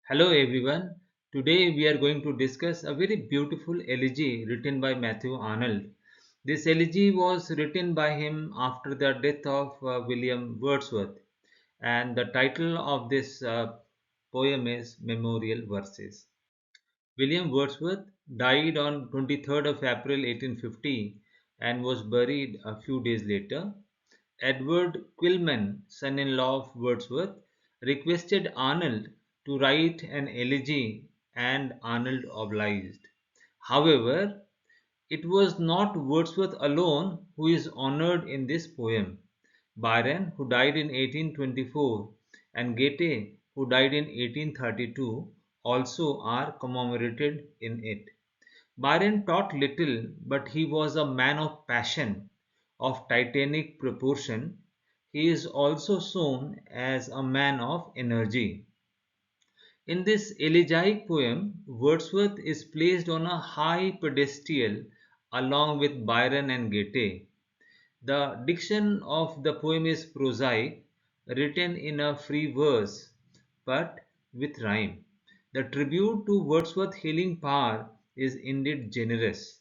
Hello everyone. Today we are going to discuss a very beautiful elegy written by Matthew Arnold. This elegy was written by him after the death of William Wordsworth, and the title of this poem is Memorial Verses. William Wordsworth died on 23rd of April 1850 and was buried a few days later. Edward Quilman, son-in-law of Wordsworth, requested Arnold to write an elegy and Arnold obliged. However, it was not Wordsworth alone who is honored in this poem. Byron, who died in 1824, and Goethe, who died in 1832, also are commemorated in it. Byron taught little, but he was a man of passion, of titanic proportion. He is also shown as a man of energy. In this elegiac poem, Wordsworth is placed on a high pedestal along with Byron and Goethe. The diction of the poem is prosaic, written in a free verse, but with rhyme. The tribute to Wordsworth's healing power is indeed generous,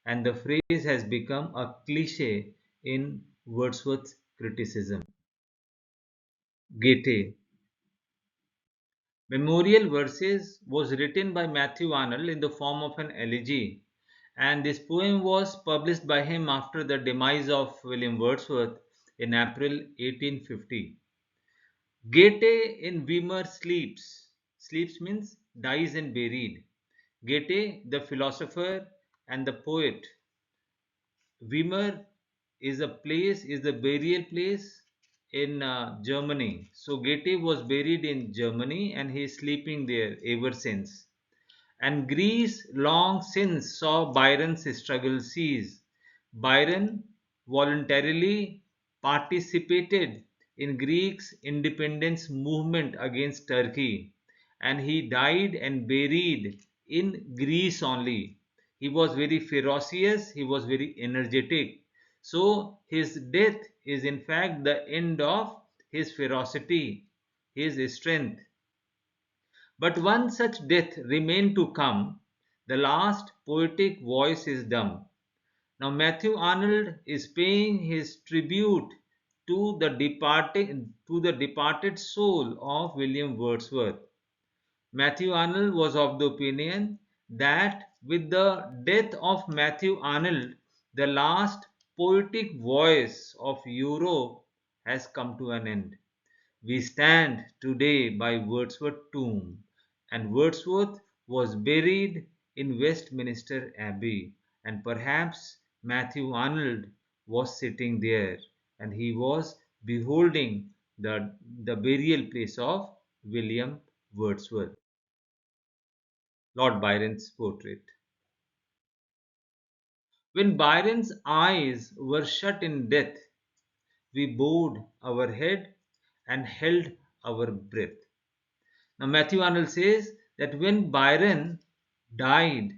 and the phrase has become a cliche in Wordsworth's criticism. Goethe. Memorial Verses was written by Matthew Arnold in the form of an elegy, and this poem was published by him after the demise of William Wordsworth in April 1850. Goethe in Wimmer sleeps. Sleeps means dies and buried. Goethe, the philosopher and the poet. Wimmer is the burial place in Germany. So Goethe was buried in Germany and he is sleeping there ever since. And Greece long since saw Byron's struggle cease. Byron voluntarily participated in Greece's independence movement against Turkey, and he died and buried in Greece only. He was very ferocious, he was very energetic. So his death is in fact the end of his ferocity, his strength. But one such death remained to come. The last poetic voice is dumb. Now Matthew Arnold is paying his tribute to the departed soul of William Wordsworth. Matthew Arnold was of the opinion that with the death of Matthew Arnold, the last poetic voice of Europe has come to an end. We stand today by Wordsworth's tomb, and Wordsworth was buried in Westminster Abbey, and perhaps Matthew Arnold was sitting there and he was beholding the burial place of William Wordsworth, Lord Byron's portrait. When Byron's eyes were shut in death, we bowed our head and held our breath. Now, Matthew Arnold says that when Byron died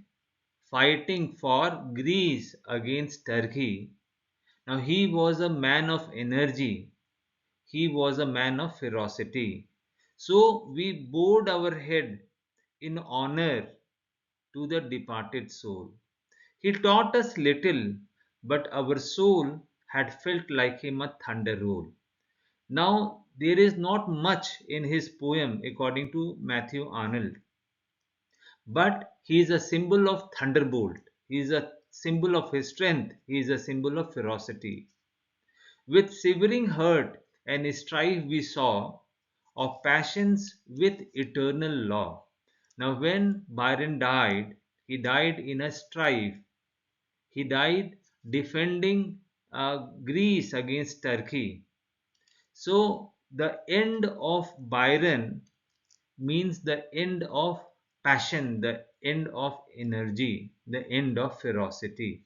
fighting for Greece against Turkey, now he was a man of energy, he was a man of ferocity. So we bowed our head in honor to the departed soul. He taught us little, but our soul had felt like him a thunder roll. Now, there is not much in his poem according to Matthew Arnold, but he is a symbol of thunderbolt. He is a symbol of his strength. He is a symbol of ferocity. With shivering heart and strife we saw of passions with eternal law. Now, when Byron died, he died in a strife. He died defending Greece against Turkey. So, the end of Byron means the end of passion, the end of energy, the end of ferocity.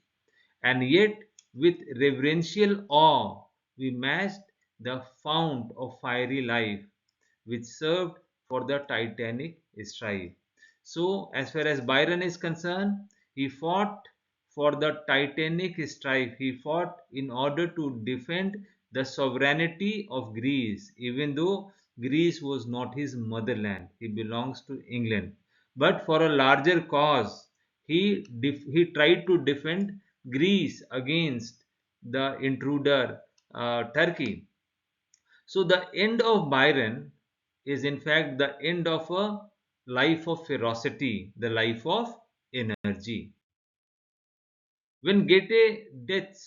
And yet, with reverential awe, we matched the fount of fiery life which served for the titanic strife. So, as far as Byron is concerned, he fought for the titanic strife. He fought in order to defend the sovereignty of Greece, even though Greece was not his motherland. He belongs to England. But for a larger cause, he tried to defend Greece against the intruder Turkey. So the end of Byron is in fact the end of a life of ferocity, the life of energy. When Goethe death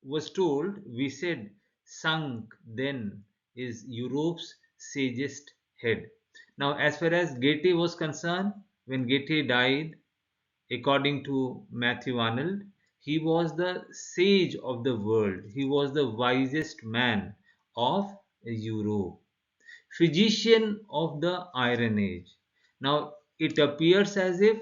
was told, we said, sunk then is Europe's sagest head. Now, as far as Goethe was concerned, when Goethe died, according to Matthew Arnold, he was the sage of the world. He was the wisest man of Europe, physician of the Iron Age. Now, it appears as if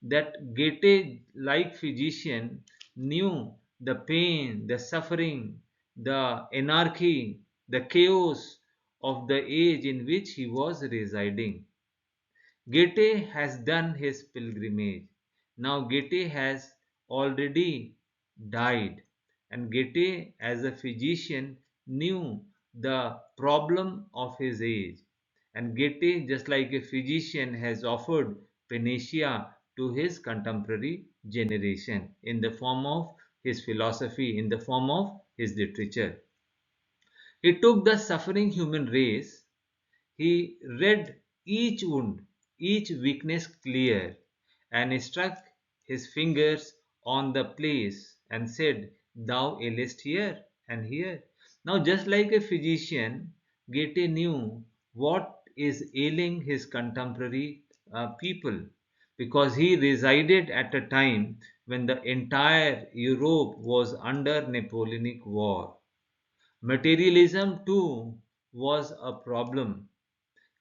that Goethe, like physician, knew the pain, the suffering, the anarchy, the chaos of the age in which he was residing. Goethe has done his pilgrimage. Now Goethe has already died, and Goethe, as a physician, knew the problem of his age. And Goethe, just like a physician, has offered panacea to his contemporary generation in the form of his philosophy, in the form of his literature. He took the suffering human race, he read each wound, each weakness clear, and struck his fingers on the place and said, thou ailest here and here. Now, just like a physician, Goethe knew what is ailing his contemporary people, because he resided at a time when the entire Europe was under Napoleonic war. Materialism too was a problem.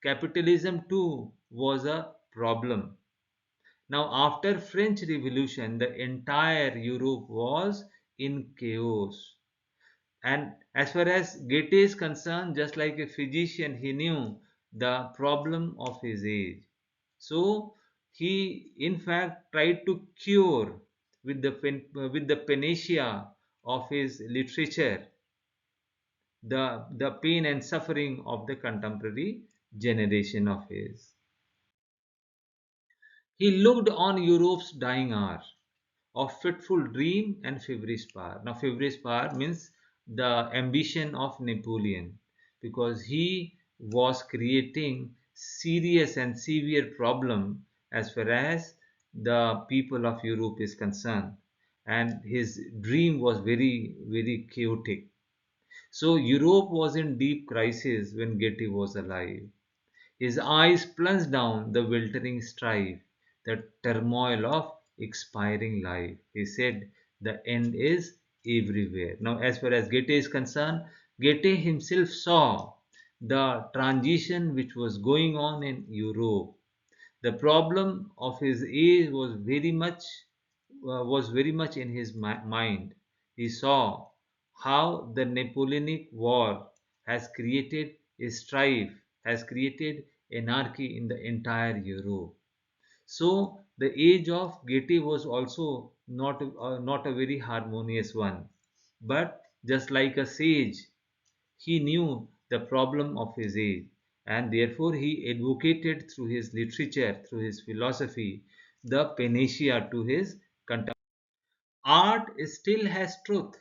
Capitalism too was a problem. Now, after French Revolution, the entire Europe was in chaos. And as far as Goethe is concerned, just like a physician, he knew the problem of his age. So he, in fact, tried to cure with the panacea of his literature the pain and suffering of the contemporary generation of his. He looked on Europe's dying hour of fitful dream and feverish power. Now, feverish power means the ambition of Napoleon, because he was creating serious and severe problem as far as the people of Europe is concerned, and his dream was very, very chaotic. So Europe was in deep crisis when Goethe was alive. His eyes plunged down the weltering strife, the turmoil of expiring life. He said, the end is everywhere. Now, as far as Goethe is concerned, Goethe himself saw the transition which was going on in Europe. The problem of his age was very much in his mind. He saw how the Napoleonic War has created a strife, has created anarchy in the entire Europe. So the age of Goethe was also not a very harmonious one. But just like a sage, he knew the problem of his age, and therefore he advocated through his literature, through his philosophy, the panacea to his contemporaries. Art still has truth.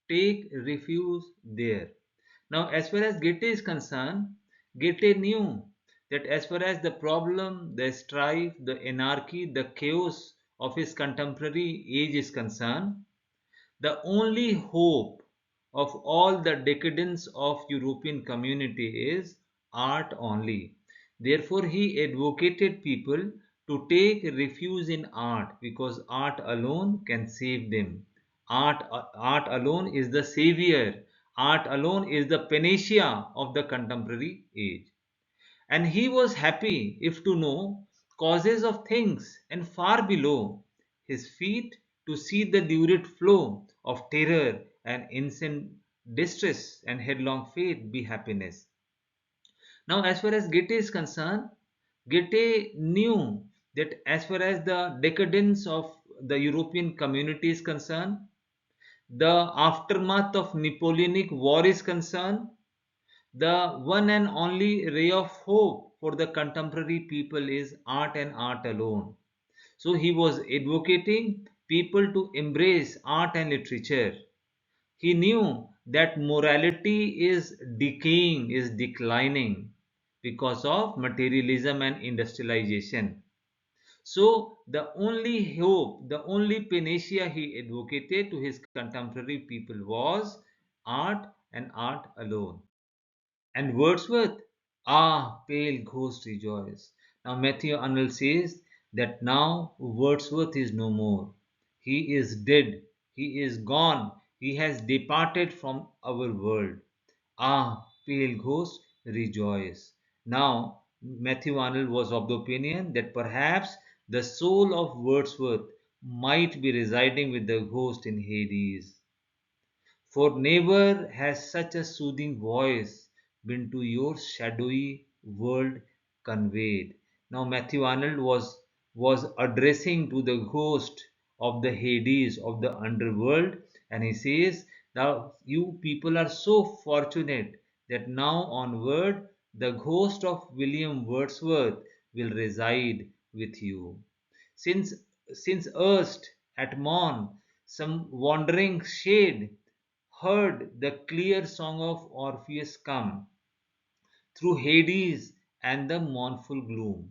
Take refuge there. Now, as far as Goethe is concerned, Goethe knew that as far as the problem, the strife, the anarchy, the chaos of his contemporary age is concerned, the only hope of all the decadence of European community is art only. Therefore, he advocated people to take refuge in art, because art alone can save them. Art alone is the savior. Art alone is the panacea of the contemporary age. And he was happy if to know causes of things, and far below his feet to see the lurid flow of terror and instant distress and headlong fate be happiness. Now, as far as Goethe is concerned, Goethe knew that as far as the decadence of the European community is concerned, the aftermath of Napoleonic War is concerned, The one and only ray of hope for the contemporary people is art and art alone. So he was advocating people to embrace art and literature. He knew that morality is decaying, is declining because of materialism and industrialization. So the only hope, the only panacea he advocated to his contemporary people was art and art alone. And Wordsworth, ah, pale ghost rejoice. Now Matthew Arnold says that now Wordsworth is no more. He is dead. He is gone. He has departed from our world. Ah, pale ghost, rejoice. Now, Matthew Arnold was of the opinion that perhaps the soul of Wordsworth might be residing with the ghost in Hades. For never has such a soothing voice been to your shadowy world conveyed. Now Matthew Arnold was addressing to the ghost of the Hades, of the underworld, and he says, now you people are so fortunate that now onward the ghost of William Wordsworth will reside with you. Since since erst at morn some wandering shade heard the clear song of Orpheus come through Hades and the mournful gloom.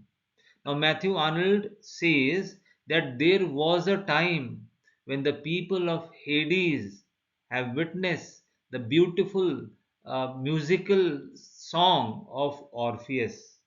Now, Matthew Arnold says that there was a time when the people of Hades have witnessed the beautiful musical song of Orpheus.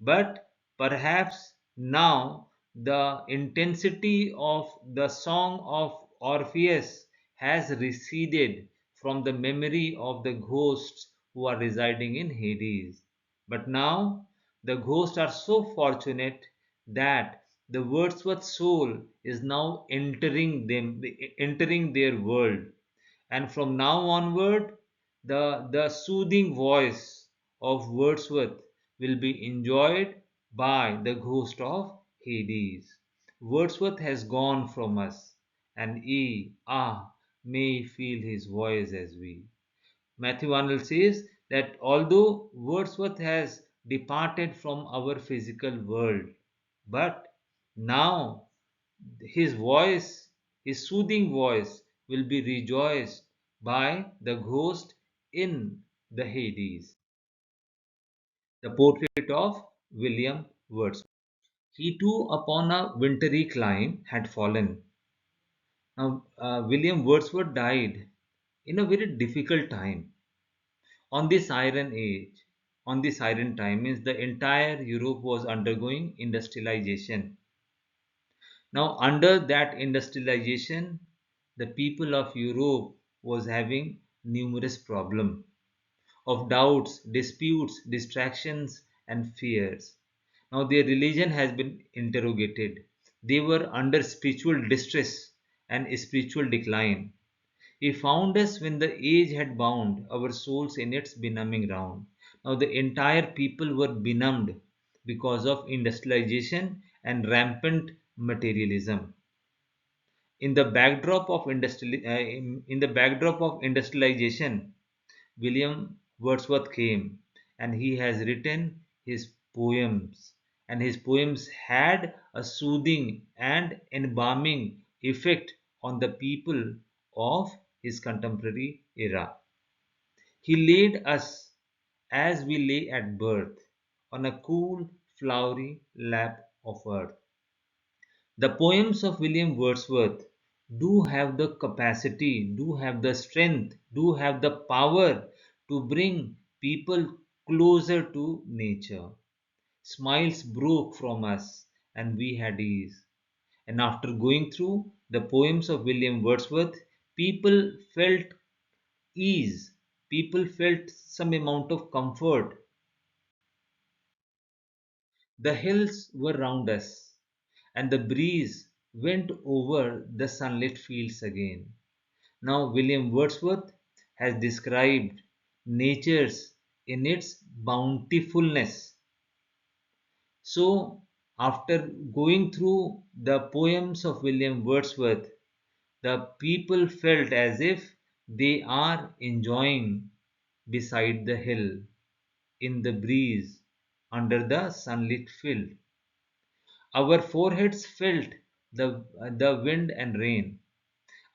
But perhaps now the intensity of the song of Orpheus has receded from the memory of the ghosts who are residing in Hades. But now the ghosts are so fortunate that the Wordsworth soul is now entering their world, and from now onward the soothing voice of Wordsworth will be enjoyed by the ghost of Hades. Wordsworth has gone from us, and may feel his voice as we. Matthew Arnold says that although Wordsworth has departed from our physical world, but now his voice, his soothing voice, will be rejoiced by the ghost in the Hades. The portrait of William Wordsworth. He too, upon a wintry clime, had fallen. Now, William Wordsworth died in a very difficult time. On this iron age, on this iron time, means the entire Europe was undergoing industrialization. Now, under that industrialization, the people of Europe was having numerous problems of doubts, disputes, distractions, and fears. Now, their religion has been interrogated. They were under spiritual distress and spiritual decline. He found us when the age had bound our souls in its benumbing round. Now, the entire people were benumbed because of industrialization and rampant materialism. In the backdrop of industrialization, William Wordsworth came, and he has written his poems, and his poems had a soothing and embalming effect on the people of his contemporary era. He laid us as we lay at birth on a cool, flowery lap of earth. The poems of William Wordsworth do have the capacity, do have the strength, do have the power to bring people closer to nature. Smiles broke from us and we had ease. And after going through the poems of William Wordsworth, people felt ease, people felt some amount of comfort. The hills were round us, and the breeze went over the sunlit fields again. Now, William Wordsworth has described nature's in its bountifulness. So, after going through the poems of William Wordsworth, the people felt as if they are enjoying. beside the hill, in the breeze, under the sunlit field. Our foreheads felt the wind and rain.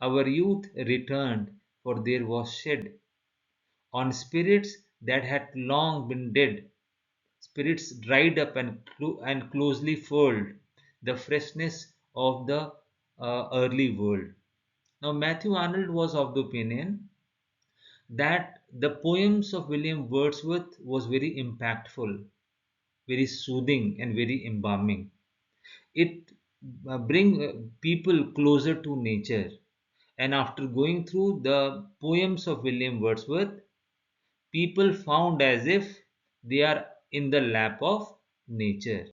Our youth returned, for there was shed on spirits that had long been dead, spirits dried up and closely furled, the freshness of the early world. Now, Matthew Arnold was of the opinion that the poems of William Wordsworth was very impactful, very soothing, and very embalming. It bring people closer to nature. And after going through the poems of William Wordsworth, people found as if they are in the lap of nature.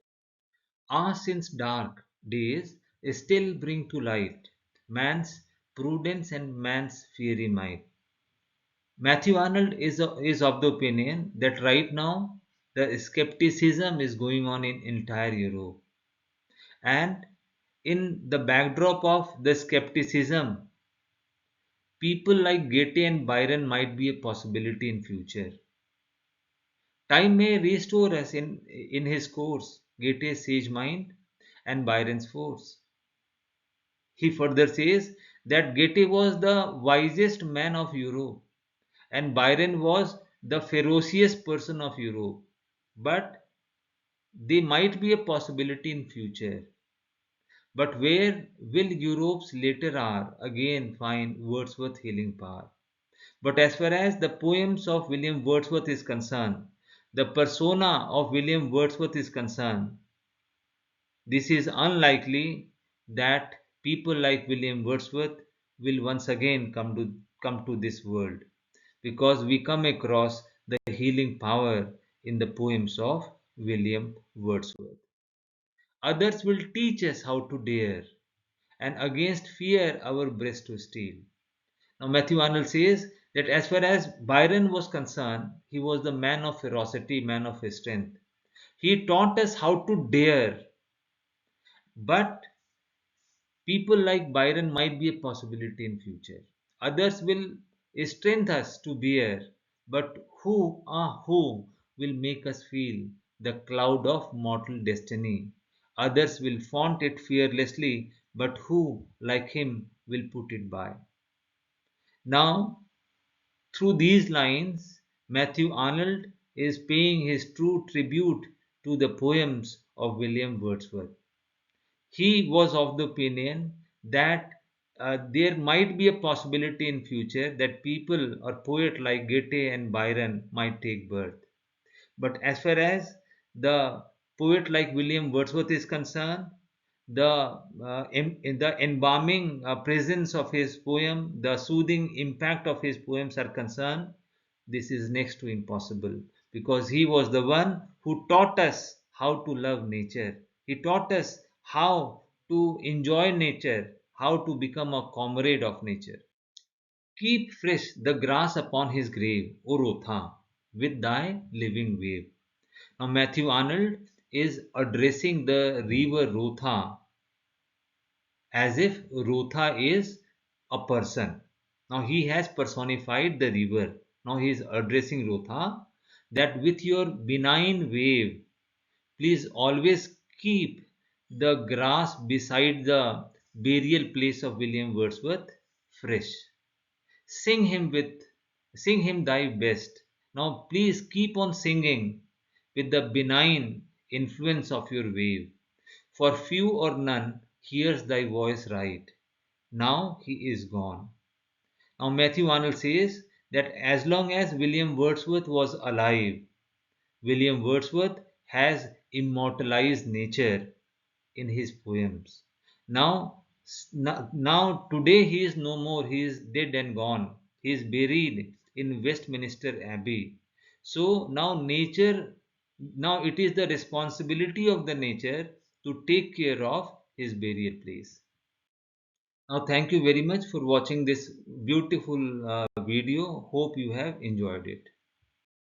Ah, since dark days still bring to light man's prudence and man's fiery might. Matthew Arnold is of the opinion that right now the skepticism is going on in entire Europe. And in the backdrop of the skepticism, people like Goethe and Byron might be a possibility in future. Time may restore us in his course, Goethe's sage mind and Byron's force. He further says that Goethe was the wisest man of Europe and Byron was the ferocious person of Europe. But they might be a possibility in future. But where will Europe's later hour again find Wordsworth healing power? But as far as the poems of William Wordsworth is concerned, the persona of William Wordsworth is concerned, this is unlikely that people like William Wordsworth will once again come to this world because we come across the healing power in the poems of William Wordsworth. Others will teach us how to dare, and against fear our breast to steel. Now, Matthew Arnold says that as far as Byron was concerned, he was the man of ferocity, man of strength. He taught us how to dare, but people like Byron might be a possibility in future. Others will strengthen us to bear, but who will make us feel the cloud of mortal destiny? Others will flaunt it fearlessly, but who, like him, will put it by? Now, through these lines, Matthew Arnold is paying his true tribute to the poems of William Wordsworth. He was of the opinion that there might be a possibility in future that people or poet like Goethe and Byron might take birth. But as far as the poet like William Wordsworth is concerned, the embalming presence of his poem, the soothing impact of his poems are concerned, this is next to impossible because he was the one who taught us how to love nature. He taught us how to enjoy nature, how to become a comrade of nature. Keep fresh the grass upon his grave, O Rotha, with thy living wave. Now, Matthew Arnold is addressing the river Rotha as if Rotha is a person. Now, he has personified the river. Now, he is addressing Rotha that with your benign wave, please always keep the grass beside the burial place of William Wordsworth fresh. Sing him with sing him thy best. Now please keep on singing with the benign influence of your wave. For few or none hears thy voice right. Now he is gone. Now Matthew Arnold says that as long as William Wordsworth was alive, William Wordsworth has immortalized nature in his poems. Now, now today he is no more. He is dead and gone. He is buried in Westminster Abbey. So now nature, now it is the responsibility of the nature to take care of his burial place. Now, thank you very much for watching this beautiful video. Hope you have enjoyed it.